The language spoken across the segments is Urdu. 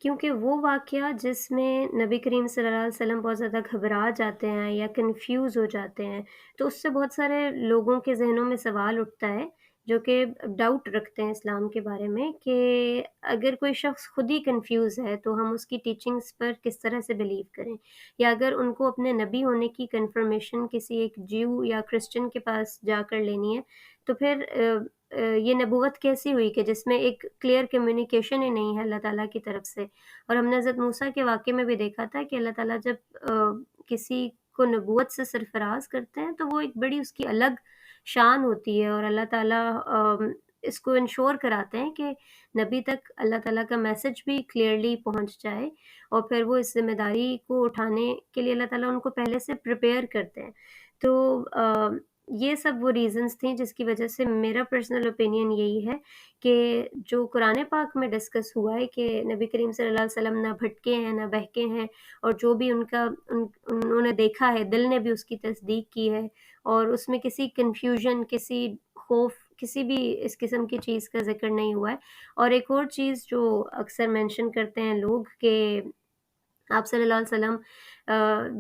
کیونکہ وہ واقعہ جس میں نبی کریم صلی اللہ علیہ وسلم بہت زیادہ گھبرا جاتے ہیں یا کنفیوز ہو جاتے ہیں، تو اس سے بہت سارے لوگوں کے ذہنوں میں سوال اٹھتا ہے، جو کہ ڈاؤٹ رکھتے ہیں اسلام کے بارے میں کہ اگر کوئی شخص خود ہی کنفیوز ہے تو ہم اس کی ٹیچنگز پر کس طرح سے بلیو کریں، یا اگر ان کو اپنے نبی ہونے کی کنفرمیشن کسی ایک جیو یا کرسچن کے پاس جا کر لینی ہے، تو پھر یہ نبوت کیسی ہوئی کہ جس میں ایک کلیئر کمیونیکیشن ہی نہیں ہے اللہ تعالیٰ کی طرف سے۔ اور ہم نے حضرت موسیٰ کے واقعے میں بھی دیکھا تھا کہ اللہ تعالیٰ جب کسی کو نبوت سے سرفراز کرتے ہیں تو وہ ایک بڑی اس کی الگ شان ہوتی ہے، اور اللہ تعالیٰ اس کو انشور کراتے ہیں کہ نبی تک اللہ تعالیٰ کا میسج بھی کلیئرلی پہنچ جائے، اور پھر وہ اس ذمہ داری کو اٹھانے کے لیے اللہ تعالیٰ ان کو پہلے سے پریپیئر کرتے ہیں۔ تو یہ سب وہ ریزنز تھیں جس کی وجہ سے میرا پرسنل اوپینین یہی ہے کہ جو قرآن پاک میں ڈسکس ہوا ہے کہ نبی کریم صلی اللہ علیہ وسلم نہ بھٹکے ہیں نہ بہکے ہیں، اور جو بھی انہوں نے دیکھا ہے دل نے بھی اس کی تصدیق کی ہے، اور اس میں کسی کنفیوژن، کسی خوف، کسی بھی اس قسم کی چیز کا ذکر نہیں ہوا ہے۔ اور ایک اور چیز جو اکثر مینشن کرتے ہیں لوگ کہ آپ صلی اللہ علیہ وسلم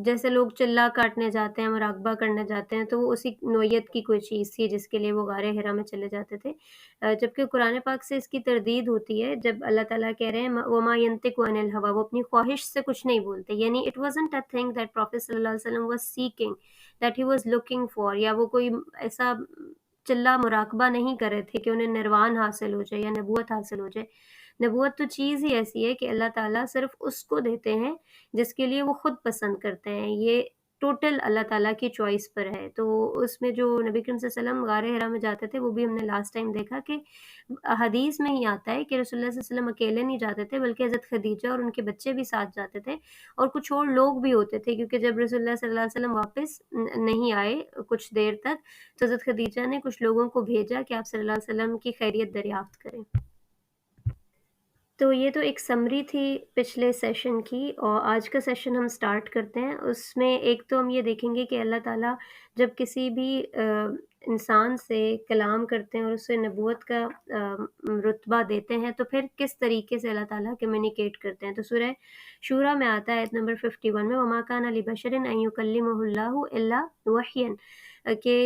جیسے لوگ چلا کاٹنے جاتے ہیں، مراقبہ کرنے جاتے ہیں، تو وہ اسی نوعیت کی کوئی چیز تھی جس کے لیے وہ غار حرا میں چلے جاتے تھے، جبکہ قرآن پاک سے اس کی تردید ہوتی ہے جب اللہ تعالیٰ کہہ رہے ہیں وما ينطق عن الهوى، وہ اپنی خواہش سے کچھ نہیں بولتے، یعنی it wasn't a thing that Prophet صلی اللہ علیہ وسلم was seeking, that he was looking for، یا وہ کوئی ایسا چلا مراقبہ نہیں کر رہے تھے کہ انہیں نروان حاصل ہو جائے یا نبوت حاصل ہو جائے۔ نبوت تو چیز ہی ایسی ہے کہ اللہ تعالیٰ صرف اس کو دیتے ہیں جس کے لیے وہ خود پسند کرتے ہیں، یہ ٹوٹل اللہ تعالیٰ کی چوائس پر ہے۔ تو اس میں جو نبی کریم صلی اللہ علیہ وسلم غار حرا میں جاتے تھے، وہ بھی ہم نے لاسٹ ٹائم دیکھا کہ حدیث میں ہی آتا ہے کہ رسول اللہ صلی اللہ علیہ وسلم اکیلے نہیں جاتے تھے، بلکہ حضرت خدیجہ اور ان کے بچے بھی ساتھ جاتے تھے، اور کچھ اور لوگ بھی ہوتے تھے، کیونکہ جب رسول اللہ صلی اللہ علیہ وسلم واپس نہیں آئے کچھ دیر تک، تو حضرت خدیجہ نے کچھ لوگوں کو بھیجا کہ آپ صلی اللہ علیہ وسلم کی خیریت دریافت کریں۔ تو یہ تو ایک سمری تھی پچھلے سیشن کی، اور آج کا سیشن ہم سٹارٹ کرتے ہیں۔ اس میں ایک تو ہم یہ دیکھیں گے کہ اللہ تعالیٰ جب کسی بھی انسان سے کلام کرتے ہیں اور اسے نبوت کا رتبہ دیتے ہیں، تو پھر کس طریقے سے اللہ تعالیٰ کمیونیکیٹ کرتے ہیں۔ تو سورہ شورہ میں آتا ہے آیت نمبر 51 میں وَمَا كَانَ لِبَشَرٍ أَن يُكَلِّمَهُ اللَّهُ إِلَّا وَحْيًا، کہ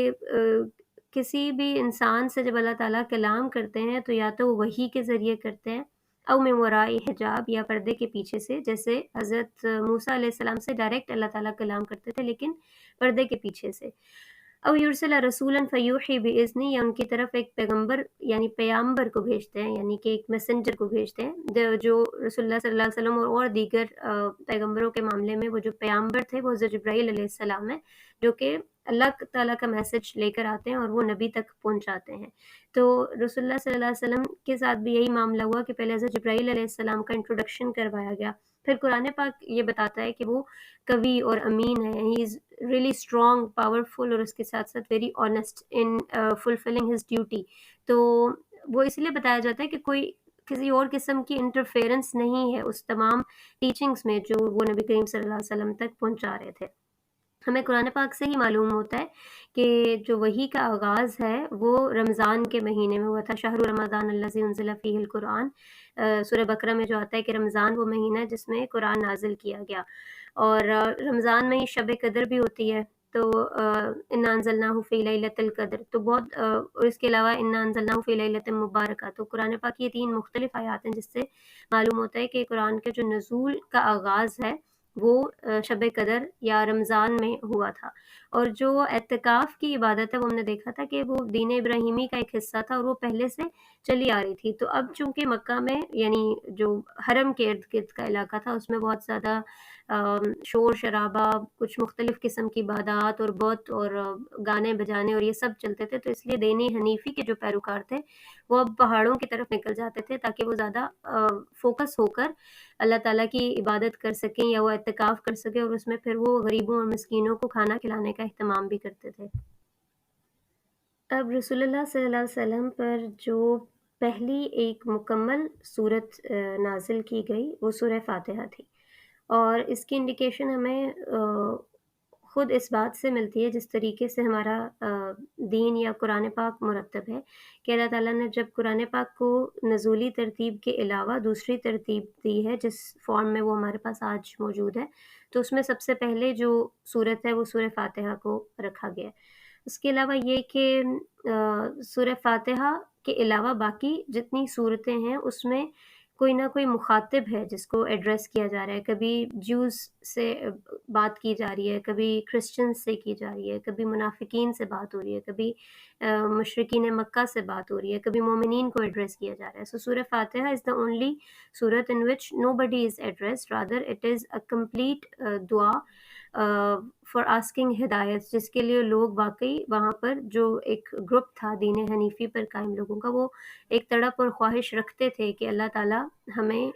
کسی بھی انسان سے جب اللہ تعالیٰ کلام کرتے ہیں تو یا تو وہ وحی کے ذریعے کرتے ہیں، او من وراء حجاب، یا پردے کے پیچھے سے، جیسے حضرت موسیٰ علیہ السلام سے ڈائریکٹ اللہ تعالیٰ کلام کرتے تھے لیکن پردے کے پیچھے سے، او یرسل رسولا فیوحی باذنی، یا ان کی طرف ایک پیغمبر یعنی پیامبر کو بھیجتے ہیں، یعنی کہ ایک میسنجر کو بھیجتے ہیں، جو رسول اللہ صلی اللہ علیہ وسلم اور دیگر پیغمبروں کے معاملے میں وہ جو پیامبر تھے وہ حضرت جبرائیل علیہ السلام ہیں، جو کہ اللہ تعالیٰ کا میسج لے کر آتے ہیں اور وہ نبی تک پہنچاتے ہیں۔ تو رسول اللہ صلی اللہ علیہ وسلم کے ساتھ بھی یہی معاملہ ہوا کہ پہلے حضرت جبرائیل علیہ السلام کا انٹروڈکشن کروایا گیا، پھر قرآن پاک یہ بتاتا ہے کہ وہ قوی اور امین ہے، ہی از ریئلی اسٹرانگ، پاورفل، اور اس کے ساتھ ساتھ very honest in fulfilling his duty. تو وہ اس لیے بتایا جاتا ہے کہ کوئی کسی اور قسم کی انٹرفیئرنس نہیں ہے اس تمام ٹیچنگز میں جو وہ نبی کریم صلی اللہ علیہ وسلم تک پہنچا رہے تھے۔ ہمیں قرآن پاک سے ہی معلوم ہوتا ہے کہ جو وحی کا آغاز ہے وہ رمضان کے مہینے میں ہوا تھا، شہر رمضان الذی انزل فیہ القرآن، سورہ بقرہ میں جو آتا ہے کہ رمضان وہ مہینہ ہے جس میں قرآن نازل کیا گیا، اور رمضان میں ہی شب قدر بھی ہوتی ہے، تو انا انزلناہ فی لیلۃ القدر، تو بہت اور اس کے علاوہ انا انزلناہ فی لیلۃ مبارکہ، تو قرآن پاک یہ تین مختلف آیات ہیں جس سے معلوم ہوتا ہے کہ قرآن کے جو نزول کا آغاز ہے وہ شب قدر یا رمضان میں ہوا تھا۔ اور جو اعتکاف کی عبادت ہے وہ ہم نے دیکھا تھا کہ وہ دین ابراہیمی کا ایک حصہ تھا اور وہ پہلے سے چلی آ رہی تھی، تو اب چونکہ مکہ میں یعنی جو حرم کے ارد گرد کا علاقہ تھا اس میں بہت زیادہ شور شرابہ، کچھ مختلف قسم کی عبادات اور بت اور گانے بجانے اور یہ سب چلتے تھے، تو اس لیے دین حنیفی کے جو پیروکار تھے وہ اب پہاڑوں کی طرف نکل جاتے تھے تاکہ وہ زیادہ فوکس ہو کر اللہ تعالیٰ کی عبادت کر سکیں یا وہ اعتکاف کر سکیں، اور اس میں پھر وہ غریبوں اور مسکینوں کو کھانا کھلانے کا اہتمام بھی کرتے تھے۔ اب رسول اللہ صلی اللہ علیہ وسلم پر جو پہلی ایک مکمل صورت نازل کی گئی وہ سورہ فاتحہ تھی، اور اس کی انڈیکیشن ہمیں خود اس بات سے ملتی ہے جس طریقے سے ہمارا دین یا قرآن پاک مرتب ہے کہ اللہ تعالیٰ نے جب قرآن پاک کو نزولی ترتیب کے علاوہ دوسری ترتیب دی ہے جس فارم میں وہ ہمارے پاس آج موجود ہے، تو اس میں سب سے پہلے جو صورت ہے وہ سورہ فاتحہ کو رکھا گیا ہے۔ اس کے علاوہ یہ کہ سورہ فاتحہ کے علاوہ باقی جتنی صورتیں ہیں اس میں کوئی نہ کوئی مخاطب ہے جس کو ایڈریس کیا جا رہا ہے، کبھی جیوز سے بات کی جا رہی ہے، کبھی کرسچنز سے کی جا رہی ہے، کبھی منافقین سے بات ہو رہی ہے، کبھی مشرکین مکہ سے بات ہو رہی ہے، کبھی مومنین کو ایڈریس کیا جا رہا ہے۔ سو سورہ فاتحہ از the only surah in which nobody is addressed, rather it is a complete دعا فار آسکنگ ہدایت، جس کے لیے لوگ واقعی وہاں پر جو ایک گروپ تھا دین حنیفی پر قائم لوگوں کا، وہ ایک تڑپ اور خواہش رکھتے تھے کہ اللہ تعالیٰ ہمیں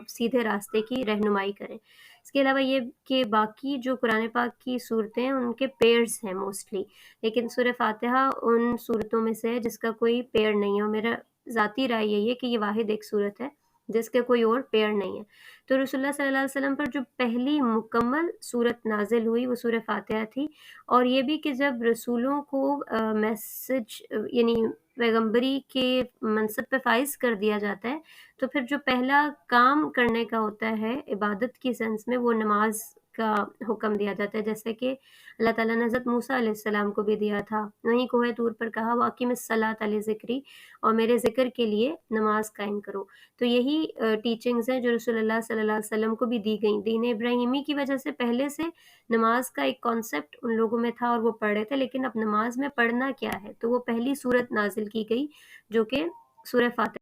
سیدھے راستے کی رہنمائی کریں۔ اس کے علاوہ یہ کہ باقی جو قرآن پاک کی صورتیں ہیں ان کے پیئرز ہیں موسٹلی، لیکن سورہ فاتحہ ان صورتوں میں سے ہے جس کا کوئی پیئر نہیں ہے، اور میرا ذاتی رائے یہی ہے کہ یہ واحد ایک صورت ہے جس کے کوئی اور پیئر نہیں ہے۔ تو رسول اللہ صلی اللہ علیہ وسلم پر جو پہلی مکمل صورت نازل ہوئی وہ سورہ فاتحہ تھی، اور یہ بھی کہ جب رسولوں کو میسج یعنی پیغمبری کے منصب پہ فائز کر دیا جاتا ہے، تو پھر جو پہلا کام کرنے کا ہوتا ہے عبادت کی سینس میں، وہ نماز کا حکم دیا جاتا ہے، جیسے کہ اللہ تعالیٰ نے حضرت موسیٰ علیہ السلام کو بھی دیا تھا، وہیں کوہ طور پر کہا وَأَقِمِ الصَّلَاةَ لِذِكْرِی، اور میرے ذکر کے لیے نماز قائم کرو۔ تو یہی ٹیچنگز ہیں جو رسول اللہ صلی اللہ علیہ وسلم کو بھی دی گئیں۔ دین ابراہیمی کی وجہ سے پہلے سے نماز کا ایک کانسیپٹ ان لوگوں میں تھا اور وہ پڑھ رہے تھے، لیکن اب نماز میں پڑھنا کیا ہے، تو وہ پہلی صورت نازل کی گئی جو کہ سورہ فاتحہ